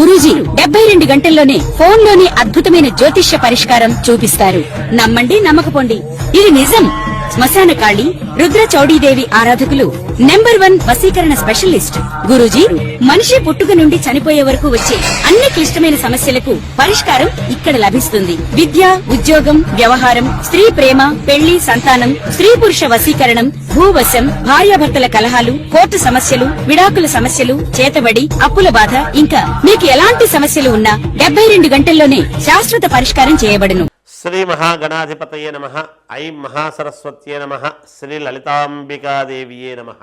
గురూజీ 72 గంటల్లోనే ఫోన్ లోని అద్భుతమైన జ్యోతిష్య పరిష్కారం చూపిస్తారు. నమ్మండి, నమ్మకపోండి, ఇది నిజం. శ్మశాన కాళి రుద్ర చౌడీదేవి ఆరాధకులు నంబర్ 1 వశీకరణ స్పెషలిస్ట్. గురూజీ మనిషి పుట్టుక నుండి చనిపోయే వరకు వచ్చే అన్ని క్లిష్టమైన సమస్యలకు పరిష్కారం ఇక్కడ లభిస్తుంది. విద్య, ఉద్యోగం, వ్యవహారం, స్త్రీ ప్రేమ, పెళ్లి, సంతానం, స్త్రీ పురుష వశీకరణం, భూవశం, భార్యాభర్తల కలహాలు, కోర్టు సమస్యలు, విడాకుల సమస్యలు, చేతబడి, అప్పుల బాధ, ఇంకా మీకు ఎలాంటి సమస్యలు ఉన్నా 72 గంటల్లోనే శాశ్వత పరిష్కారం చేయబడును. శ్రీ మహాగణాధిపతయే నమః. ఐం మహాసరస్వత్యే నమః. శ్రీ లలితాంబికాదేవియే నమః.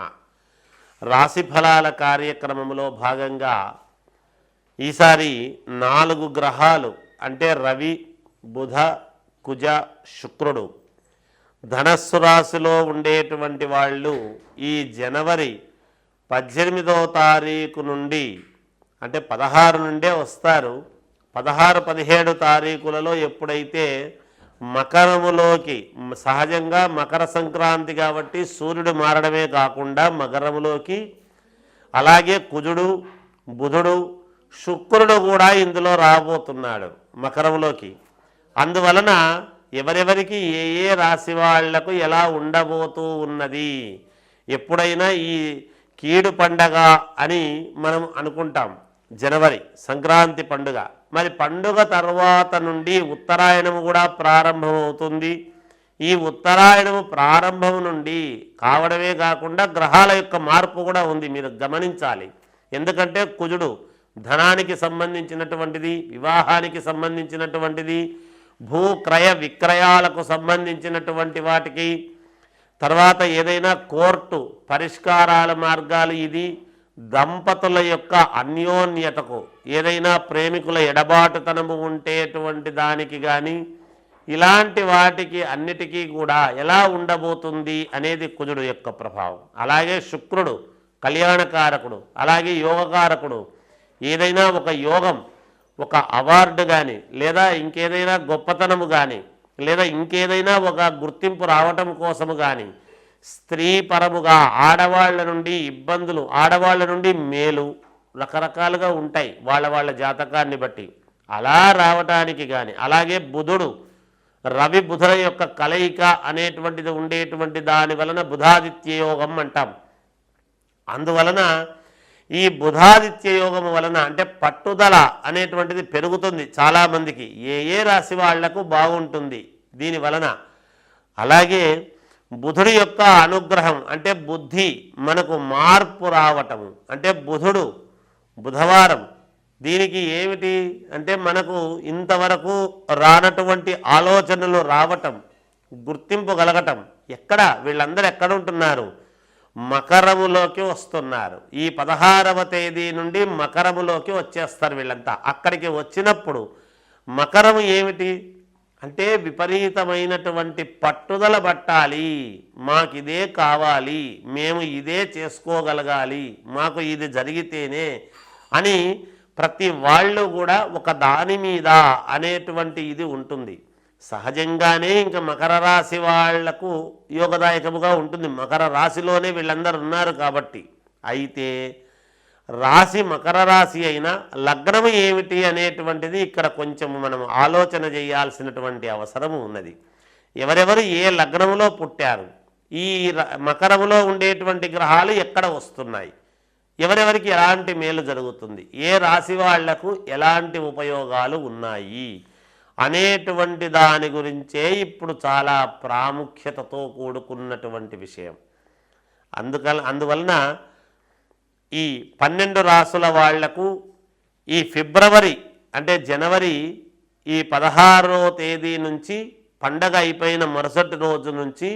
రాశి ఫలాల కార్యక్రమంలో భాగంగా ఈసారి 4 గ్రహాలు అంటే రవి, బుధ, కుజ, శుక్రుడు ధనస్సు రాశిలో ఉండేటువంటి వాళ్ళు ఈ జనవరి 18వ తారీఖు నుండి అంటే 16 నుండే వస్తారు. 16, 17 తారీఖులలో ఎప్పుడైతే మకరములోకి, సహజంగా మకర సంక్రాంతి కాబట్టి సూర్యుడు మారడమే కాకుండా మకరములోకి, అలాగే కుజుడు, బుధుడు, శుక్రుడు కూడా ఇందులో రాబోతున్నాడు మకరములోకి. అందువలన ఎవరెవరికి ఏ ఏ రాశి వాళ్లకు ఎలా ఉండబోతూ ఉన్నది, ఎప్పుడైనా ఈ కీడు పండగ అని మనం అనుకుంటాం. జనవరి సంక్రాంతి పండుగ, మరి పండుగ తర్వాత నుండి ఉత్తరాయణము కూడా ప్రారంభమవుతుంది. ఈ ఉత్తరాయణము ప్రారంభం నుండి కావడమే కాకుండా గ్రహాల యొక్క మార్పు కూడా ఉంది, మీరు గమనించాలి. ఎందుకంటే కుజుడు ధనానికి సంబంధించినటువంటిది, వివాహానికి సంబంధించినటువంటిది, భూ క్రయ విక్రయాలకు సంబంధించినటువంటి వాటికి, తర్వాత ఏదైనా కోర్టు పరిష్కారాల మార్గాలు, ఇది దంపతుల యొక్క అన్యోన్యతకు, ఏదైనా ప్రేమికుల ఎడబాటుతనము ఉండేటువంటి దానికి కానీ ఇలాంటి వాటికి అన్నిటికీ కూడా ఎలా ఉండబోతుంది అనేది కుజుడు యొక్క ప్రభావం. అలాగే శుక్రుడు కళ్యాణకారకుడు, అలాగే యోగకారకుడు. ఏదైనా ఒక యోగం, ఒక అవార్డు కానీ, లేదా ఇంకేదైనా గొప్పతనము కానీ, లేదా ఇంకేదైనా ఒక గుర్తింపు రావటం కోసము కానీ, స్త్రీ పరముగా ఆడవాళ్ల నుండి ఇబ్బందులు, ఆడవాళ్ల నుండి మేలు రకరకాలుగా ఉంటాయి వాళ్ళ జాతకాన్ని బట్టి, అలా రావటానికి కానీ, అలాగే బుధుడు రవి బుధుల యొక్క కలయిక అనేటువంటిది ఉండేటువంటి దాని వలన బుధాదిత్య యోగం అంటాం. అందువలన ఈ బుధాదిత్య యోగం వలన అంటే పట్టుదల అనేటువంటిది పెరుగుతుంది చాలామందికి. ఏ ఏ రాశి వాళ్లకు బాగుంటుంది దీని వలన. అలాగే బుధుడి యొక్క అనుగ్రహం అంటే బుద్ధి, మనకు మార్పు రావటము అంటే బుధుడు బుధవారం, దీనికి ఏమిటి అంటే మనకు ఇంతవరకు రానటువంటి ఆలోచనలు రావటం, గుర్తింపు కలగటం. ఎక్కడ వీళ్ళందరూ ఎక్కడ ఉంటున్నారు? మకరములోకి వస్తున్నారు. ఈ 16వ తేదీ నుండి మకరములోకి వచ్చేస్తారు వీళ్ళంతా. అక్కడికి వచ్చినప్పుడు మకరము ఏమిటి అంటే విపరీతమైనటువంటి పట్టుదల పట్టాలి, మాకిదే కావాలి, మేము ఇదే చేసుకోగలగాలి, మాకు ఇది జరిగితేనే అని ప్రతి వాళ్ళు కూడా ఒక దాని మీద అనేటువంటి ఇది ఉంటుంది. సహజంగానే ఇంకా మకర రాశి వాళ్లకు యోగదాయకముగా ఉంటుంది. మకర రాశిలోనే వీళ్ళందరూ ఉన్నారు కాబట్టి. అయితే రాశి మకర రాశి అయినా లగ్నము ఏమిటి అనేటువంటిది ఇక్కడ కొంచెం మనం ఆలోచన చేయాల్సినటువంటి అవసరము ఉన్నది. ఎవరెవరు ఏ లగ్నములో పుట్టారు, ఈ మకరములో ఉండేటువంటి గ్రహాలు ఎక్కడ వస్తున్నాయి, ఎవరెవరికి ఎలాంటి మేలు జరుగుతుంది, ఏ రాశి వాళ్లకు ఎలాంటి ఉపయోగాలు ఉన్నాయి అనేటువంటి దాని గురించే ఇప్పుడు చాలా ప్రాముఖ్యతతో కూడుకున్నటువంటి విషయం. అందువలన ఈ 12 రాసుల వాళ్లకు ఈ ఫిబ్రవరి అంటే జనవరి ఈ 16వ తేదీ నుంచి పండగ అయిపోయిన మరుసటి రోజు నుంచి,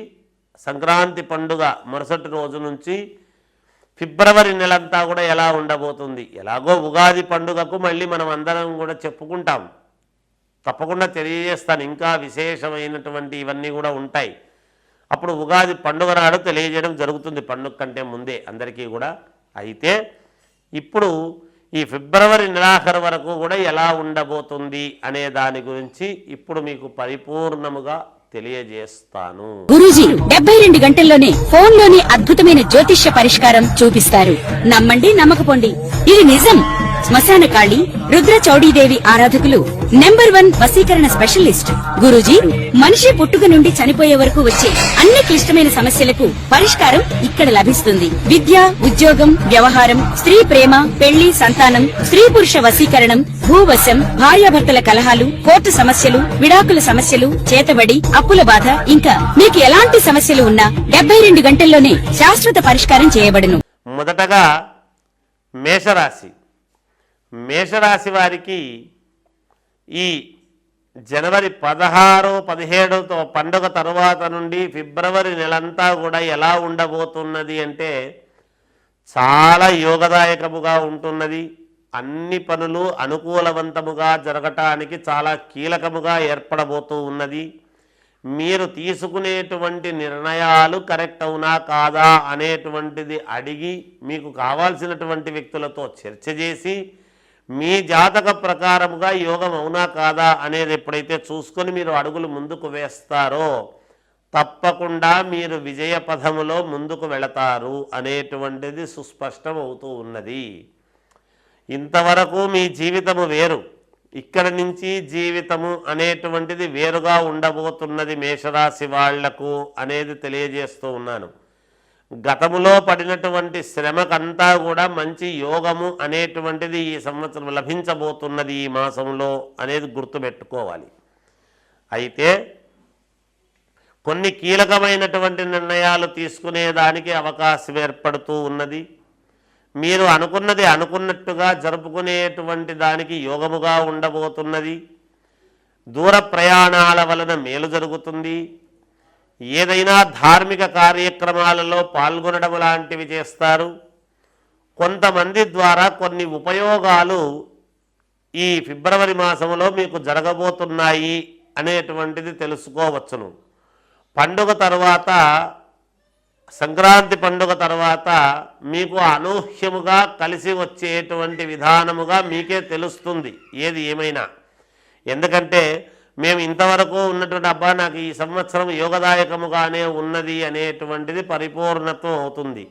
సంక్రాంతి పండుగ మరుసటి రోజు నుంచి ఫిబ్రవరి నెలంతా కూడా ఎలా ఉండబోతుంది. ఎలాగో ఉగాది పండుగకు మళ్ళీ మనం అందరం కూడా చెప్పుకుంటాం, తప్పకుండా తెలియజేస్తాను. ఇంకా విశేషమైనటువంటి ఇవన్నీ కూడా ఉంటాయి. అప్పుడు ఉగాది పండుగ నాడు తెలియజేయడం జరుగుతుంది, పండుగ కంటే ముందే అందరికీ కూడా. అయితే ఇప్పుడు ఈ ఫిబ్రవరి నెలాఖరు వరకు కూడా ఎలా ఉండబోతుంది అనే దాని గురించి ఇప్పుడు మీకు పరిపూర్ణముగా తెలియజేస్తాను. గురూజీ 72 గంటల్లోనే ఫోన్ లోని అద్భుతమైన జ్యోతిష్య పరిష్కారం చూపిస్తారు. నమ్మండి, నమ్మకపోండి, ఇది నిజం. శ్మశాన కాళి రుద్ర చౌడీదేవి ఆరాధకులు నంబర్ 1 వశీకరణ స్పెషలిస్ట్. గురూజీ మనిషి పుట్టుక నుండి చనిపోయే వరకు వచ్చే అన్ని క్లిష్టమైన సమస్యలకు పరిష్కారం ఇక్కడ లభిస్తుంది. విద్య, ఉద్యోగం, వ్యవహారం, స్త్రీ ప్రేమ, పెళ్లి, సంతానం, స్త్రీ పురుష వశీకరణం, భూవశం, భార్యాభర్తల కలహాలు, కోర్టు సమస్యలు, విడాకుల సమస్యలు, చేతబడి, అప్పుల బాధ, ఇంకా మీకు ఎలాంటి సమస్యలు ఉన్నా 72 గంటల్లోనే శాశ్వత పరిష్కారం చేయబడును. మొదటగా మేషరాశి. మేషరాశి వారికి ఈ జనవరి 16, 17తో పండుగ తరువాత నుండి ఫిబ్రవరి నెలంతా కూడా ఎలా ఉండబోతున్నది అంటే చాలా యోగదాయకముగా ఉంటున్నది. అన్ని పనులు అనుకూలవంతముగా జరగటానికి చాలా కీలకముగా ఏర్పడబోతూ ఉన్నది. మీరు తీసుకునేటువంటి నిర్ణయాలు కరెక్ట్ అవునా కాదా అనేటువంటిది అడిగి మీకు కావాల్సినటువంటి వ్యక్తులతో చర్చ చేసి మీ జాతక ప్రకారముగా యోగం అవునా కాదా అనేది ఎప్పుడైతే చూసుకొని మీరు అడుగులు ముందుకు వేస్తారో తప్పకుండా మీరు విజయ పథములో ముందుకు వెళతారు అనేటువంటిది సుస్పష్టం అవుతూ ఉన్నది. ఇంతవరకు మీ జీవితము వేరు, ఇక్కడి నుంచి జీవితము అనేటువంటిది వేరుగా ఉండబోతున్నది మేషరాశి వాళ్లకు అనేది తెలియజేస్తూ ఉన్నాను. గతములో పడినటువంటి శ్రమకంతా కూడా మంచి యోగము అనేటువంటిది ఈ సంవత్సరం లభించబోతున్నది ఈ మాసంలో అనేది గుర్తుపెట్టుకోవాలి. అయితే కొన్ని కీలకమైనటువంటి నిర్ణయాలు తీసుకునేదానికి అవకాశం ఏర్పడుతూ ఉన్నది. మీరు అనుకున్నది అనుకున్నట్టుగా జరుపుకునేటువంటి దానికి యోగముగా ఉండబోతున్నది. దూర ప్రయాణాల వలన మేలు జరుగుతుంది. ఏదైనా ధార్మిక కార్యక్రమాలలో పాల్గొనడం లాంటివి చేస్తారు. కొంతమంది ద్వారా కొన్ని ఉపయోగాలు ఈ ఫిబ్రవరి మాసంలో మీకు జరగబోతున్నాయి అనేటువంటిది తెలుసుకోవచ్చును. పండుగ తర్వాత, సంక్రాంతి పండుగ తర్వాత మీకు అనూహ్యముగా కలిసి వచ్చేటువంటి విధానముగా మీకే తెలుస్తుంది ఏది ఏమైనా. ఎందుకంటే మేము ఇంతవరకు ఉన్నటువంటి అబ్బా నాకు ఈ సంవత్సరం యోగదాయకముగానే ఉన్నది అనేటువంటిది పరిపూర్ణత్వం అవుతుంది.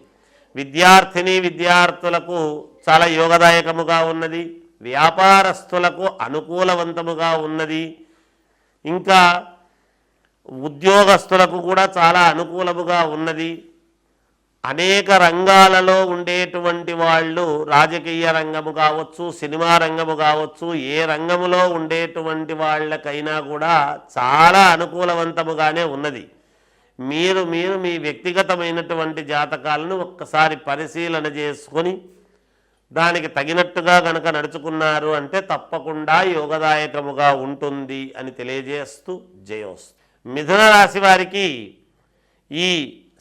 విద్యార్థిని విద్యార్థులకు చాలా యోగదాయకముగా ఉన్నది. వ్యాపారస్తులకు అనుకూలవంతముగా ఉన్నది. ఇంకా ఉద్యోగస్తులకు కూడా చాలా అనుకూలముగా ఉన్నది. అనేక రంగాలలో ఉండేటువంటి వాళ్ళు, రాజకీయ రంగము కావచ్చు, సినిమా రంగము కావచ్చు, ఏ రంగములో ఉండేటువంటి వాళ్ళకైనా కూడా చాలా అనుకూలవంతముగానే ఉన్నది. మీరు మీ వ్యక్తిగతమైనటువంటి జాతకాలను ఒక్కసారి పరిశీలన చేసుకొని దానికి తగినట్టుగా గనక నడుచుకున్నారు అంటే తప్పకుండా యోగదాయకముగా ఉంటుంది అని తెలియజేస్తూ జయోస్తు. మిథున రాశి వారికి ఈ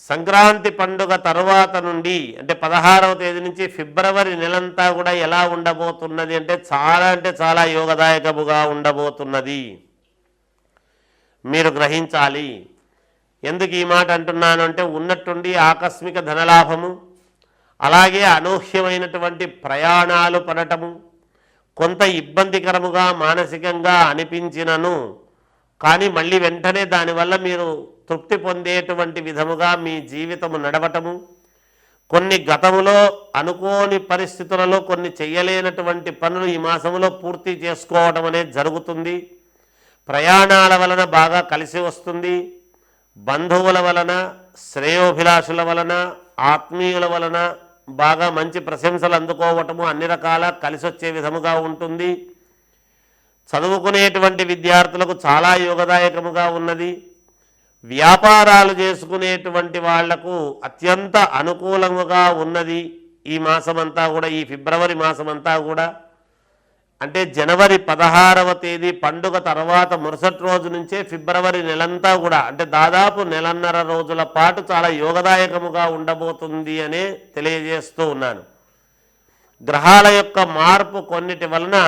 సంక్రాంతి పండుగ తరువాత నుండి అంటే 16వ తేదీ నుంచి ఫిబ్రవరి నెలంతా కూడా ఎలా ఉండబోతున్నది అంటే చాలా యోగదాయకముగా ఉండబోతున్నది. మీరు గ్రహించాలి. ఎందుకు ఈ మాట అంటున్నాను అంటే ఉన్నట్టుండి ఆకస్మిక ధనలాభము, అలాగే అనూహ్యమైనటువంటి ప్రయాణాలు పడటము, కొంత ఇబ్బందికరముగా మానసికంగా అనిపించినను కానీ మళ్ళీ వెంటనే దానివల్ల మీరు తృప్తి పొందేటువంటి విధముగా మీ జీవితము నడవటము, కొన్ని గతములో అనుకోని పరిస్థితులలో కొన్ని చేయలేనటువంటి పనులు ఈ మాసములో పూర్తి చేసుకోవడం అనేది జరుగుతుంది. ప్రయాణాల వలన బాగా కలిసి వస్తుంది. బంధువుల వలన, శ్రేయోభిలాషుల వలన, ఆత్మీయుల వలన బాగా మంచి ప్రశంసలు అందుకోవటము అన్ని రకాల కలిసి వచ్చే విధముగా ఉంటుంది. చదువుకునేటువంటి విద్యార్థులకు చాలా యోగదాయకముగా ఉన్నది. వ్యాపారాలు చేసుకునేటువంటి వాళ్లకు అత్యంత అనుకూలముగా ఉన్నది ఈ మాసమంతా కూడా, ఈ ఫిబ్రవరి మాసమంతా కూడా. అంటే జనవరి 16వ తేదీ పండుగ తర్వాత మరుసటి రోజు నుంచే ఫిబ్రవరి నెలంతా కూడా అంటే దాదాపు నెలన్నర రోజుల పాటు చాలా యోగదాయకముగా ఉండబోతుంది అనే తెలియజేస్తూ ఉన్నాను. గ్రహాల యొక్క మార్పు కొన్నిటి వలన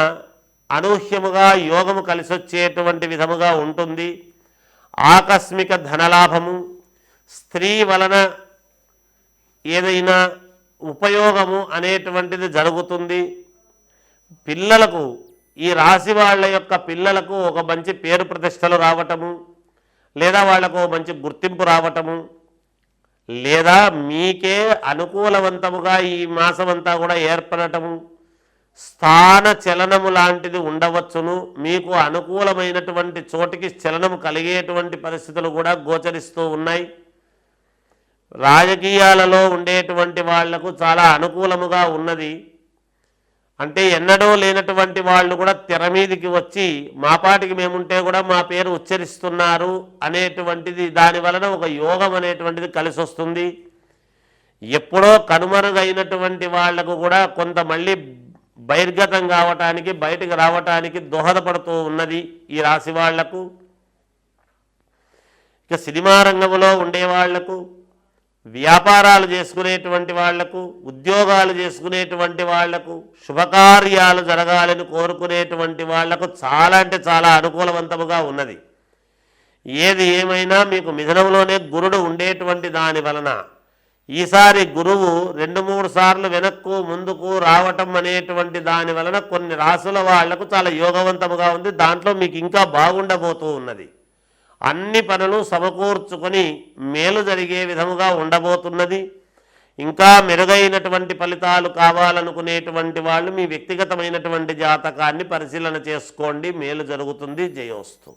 అనూహ్యముగా యోగము కలిసొచ్చేటువంటి విధముగా ఉంటుంది. ఆకస్మిక ధనలాభము, స్త్రీ వలన ఏదైనా ఉపయోగము అనేటువంటిది జరుగుతుంది. పిల్లలకు, ఈ రాశి వాళ్ళ యొక్క పిల్లలకు ఒక మంచి పేరు ప్రతిష్టలు రావటము, లేదా వాళ్లకు మంచి గుర్తింపు రావటము, లేదా మీకే అనుకూలవంతముగా ఈ మాసమంతా కూడా ఏర్పడటము, స్థాన చలనము లాంటిది ఉండవచ్చును. మీకు అనుకూలమైనటువంటి చోటికి చలనము కలిగేటువంటి పరిస్థితులు కూడా గోచరిస్తూ ఉన్నాయి. రాజకీయాలలో ఉండేటువంటి వాళ్లకు చాలా అనుకూలముగా ఉన్నది. అంటే ఎన్నడూ లేనటువంటి వాళ్ళు కూడా తెర మీదికి వచ్చి మా పాటికి మేముంటే కూడా మా పేరు ఉచ్చరిస్తున్నారు అనేటువంటిది, దాని వలన ఒక యోగం అనేటువంటిది కలిసి వస్తుంది. ఎప్పుడో కనుమరుగైనటువంటి వాళ్లకు కూడా కొంత మళ్ళీ బహిర్గతం కావటానికి, బయటికి రావటానికి దోహదపడుతూ ఉన్నది ఈ రాశి వాళ్లకు. ఇక సినిమా రంగంలో ఉండేవాళ్లకు, వ్యాపారాలు చేసుకునేటువంటి వాళ్లకు, ఉద్యోగాలు చేసుకునేటువంటి వాళ్లకు, శుభకార్యాలు జరగాలని కోరుకునేటువంటి వాళ్లకు చాలా అంటే చాలా అనుకూలవంతముగా ఉన్నది. ఏది ఏమైనా మీకు మిథునంలోనే గురుడు ఉండేటువంటి దాని వలన ఈసారి గురువు 2-3 సార్లు వెనక్కు ముందుకు రావటం అనేటువంటి దాని వలన కొన్ని రాసుల వాళ్లకు చాలా యోగవంతముగా ఉంది. దాంట్లో మీకు ఇంకా బాగుండబోతూ ఉన్నది. అన్ని పనులు సమకూర్చుకొని మేలు జరిగే విధముగా ఉండబోతున్నది. ఇంకా మెరుగైనటువంటి ఫలితాలు కావాలనుకునేటువంటి వాళ్ళు మీ వ్యక్తిగతమైనటువంటి జాతకాన్ని పరిశీలన చేసుకోండి. మేలు జరుగుతుంది. జయోస్తు.